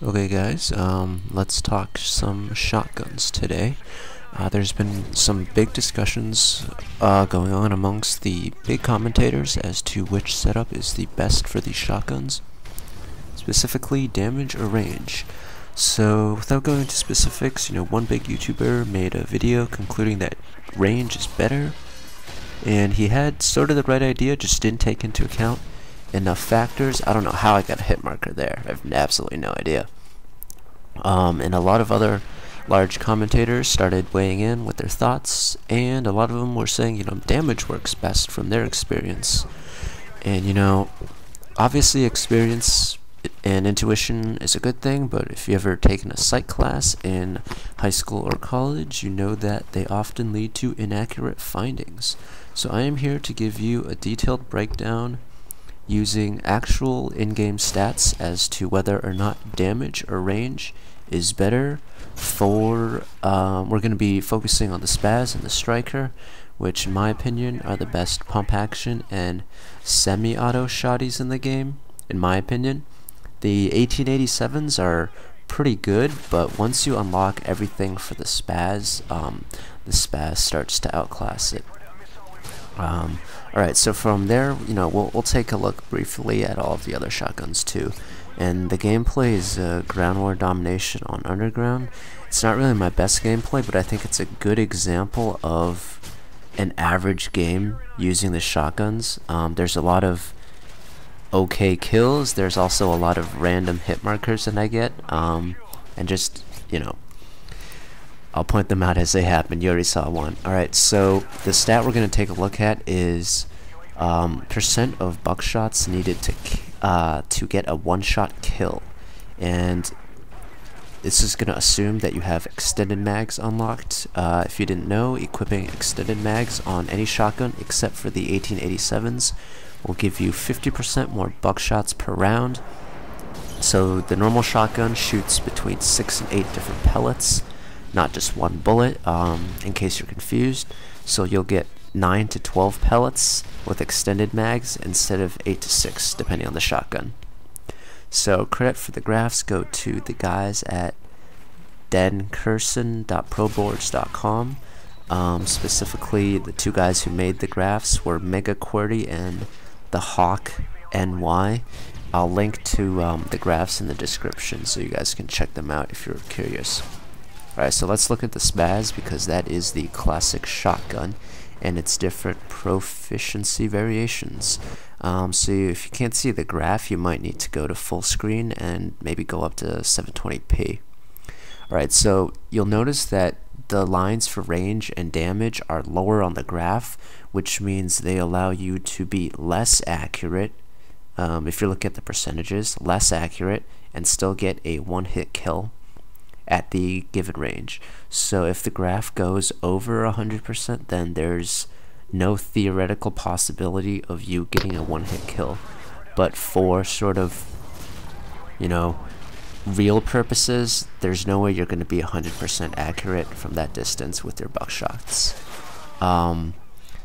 Okay guys, let's talk some shotguns today. There's been some big discussions going on amongst the big commentators as to which setup is the best for these shotguns, specifically damage or range. So without going into specifics, one big YouTuber made a video concluding that range is better, and he had sort of the right idea, just didn't take into account enough factors. I don't know how I got a hit marker there. I have absolutely no idea. And a lot of other large commentators started weighing in with their thoughts, and a lot of them were saying, damage works best from their experience. And, obviously experience and intuition is a good thing, but if you ever taken a psych class in high school or college, you know that they often lead to inaccurate findings. So I am here to give you a detailed breakdown using actual in-game stats as to whether or not damage or range is better for, we're going to be focusing on the SPAS and the striker, which in my opinion are the best pump action and semi-auto shotties in the game, in my opinion. The 1887s are pretty good, but once you unlock everything for the SPAS starts to outclass it. Alright, so from there, we'll take a look briefly at all of the other shotguns too. And the gameplay is ground war domination on underground. It's not really my best gameplay, but I think it's a good example of an average game using the shotguns. There's a lot of okay kills. There's also a lot of random hit markers that I get, and just, I'll point them out as they happen. You already saw one. Alright, so the stat we're going to take a look at is percent of buckshots needed to get a one-shot kill. And this is going to assume that you have extended mags unlocked. If you didn't know, equipping extended mags on any shotgun except for the 1887s will give you 50% more buckshots per round. So the normal shotgun shoots between 6 and 8 different pellets, not just one bullet, in case you're confused. So you'll get 9 to 12 pellets with extended mags instead of 8 to 6, depending on the shotgun. So credit for the graphs go to the guys at denkerson.proboards.com. Specifically, the two guys who made the graphs were Mega QWERTY and the Hawk NY. I'll link to the graphs in the description so you guys can check them out if you're curious. Alright, so let's look at the SPAS, because that is the classic shotgun and its different proficiency variations. So if you can't see the graph, you might need to go to full screen and maybe go up to 720p. Alright, so you'll notice that the lines for range and damage are lower on the graph, which means they allow you to be less accurate, if you look at the percentages, less accurate, and still get a one-hit kill at the given range. So if the graph goes over 100%, then there's no theoretical possibility of you getting a one-hit kill. But for sort of, real purposes, there's no way you're going to be 100% accurate from that distance with your buckshots.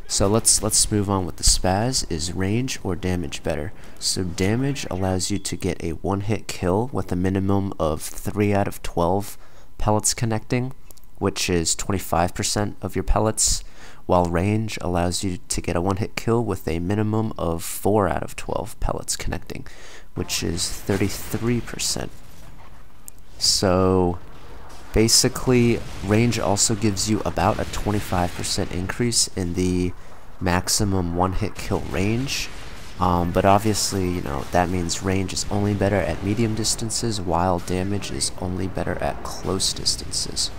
So let's move on with the SPAS. Is range or damage better? So damage allows you to get a one-hit kill with a minimum of 3 out of 12 pellets connecting, which is 25% of your pellets, while range allows you to get a one-hit kill with a minimum of 4 out of 12 pellets connecting, which is 33%. So basically, range also gives you about a 25% increase in the maximum one-hit kill range, but obviously, that means range is only better at medium distances, while damage is only better at close distances.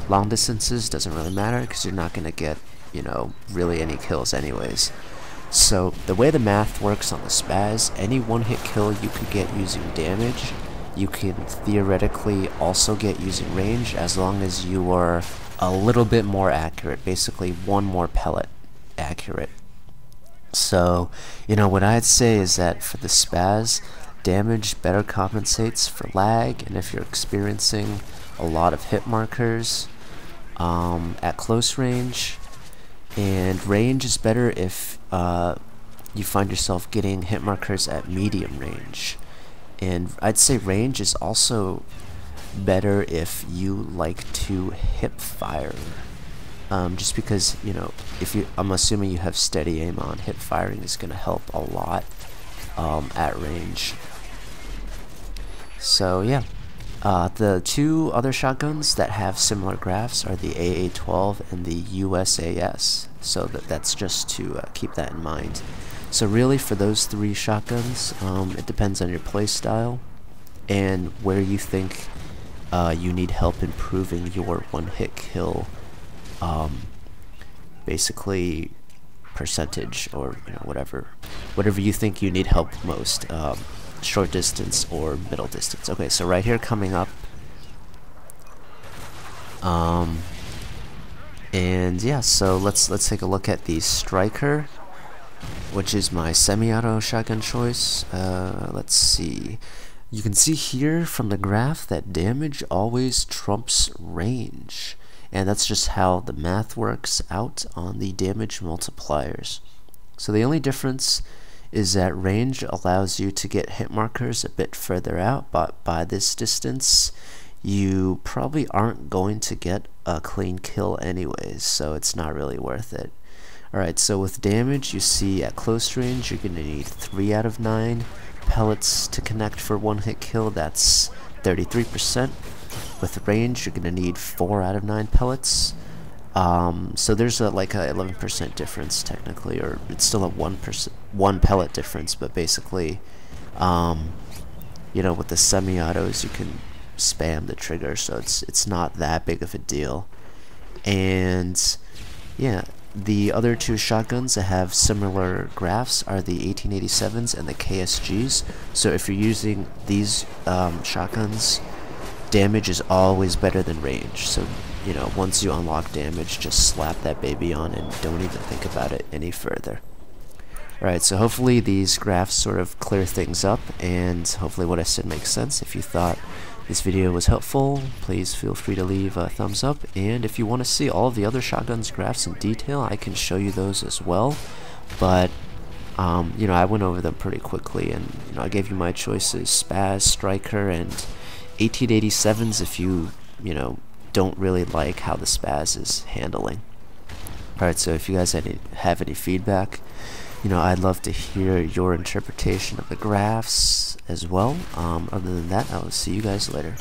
Long distances doesn't really matter because you're not going to get, really any kills anyways. So the way the math works on the SPAS, any one-hit kill you could get using damage, you can theoretically also get using range, as long as you are a little bit more accurate, basically one more pellet accurate. So, what I'd say is that for the SPAS, damage better compensates for lag, and if you're experiencing a lot of hit markers at close range, and range is better if you find yourself getting hit markers at medium range. And I'd say range is also better if you like to hip fire. Just because, you know, I'm assuming you have steady aim on, hip firing is going to help a lot at range. So yeah, the two other shotguns that have similar graphs are the AA-12 and the USAS. So that's just to keep that in mind. So really, for those three shotguns, it depends on your playstyle and where you think you need help improving your one-hit kill, basically percentage, or you know, whatever you think you need help most, short distance or middle distance. Okay, so right here coming up, and yeah, so let's take a look at the Striker, which is my semi-auto shotgun choice. Let's see. You can see here from the graph that damage always trumps range, and that's just how the math works out on the damage multipliers. So the only difference is that range allows you to get hit markers a bit further out, but by this distance you probably aren't going to get a clean kill anyways, so it's not really worth it. Alright, so with damage, you see at close range you're going to need 3 out of 9 pellets to connect for one hit kill. That's 33%. With range, you're going to need 4 out of 9 pellets. So there's like a 11% difference technically, or it's still a 1 pellet difference, but basically, you know, with the semi-autos you can spam the trigger, so it's not that big of a deal. And yeah, the other two shotguns that have similar graphs are the 1887s and the KSGs. So if you're using these shotguns, damage is always better than range. So, you know, once you unlock damage, just slap that baby on and don't even think about it any further. Alright, so hopefully these graphs sort of clear things up, and hopefully what I said makes sense. If you thought this video was helpful, please feel free to leave a thumbs up, and if you want to see all of the other shotguns graphs in detail, I can show you those as well. But you know, I went over them pretty quickly, and you know, I gave you my choices: SPAS, Striker, and 1887s if you know, don't really like how the SPAS is handling. Alright, so if you guys have any feedback, you know, I'd love to hear your interpretation of the graphs as well. Other than that, I will see you guys later.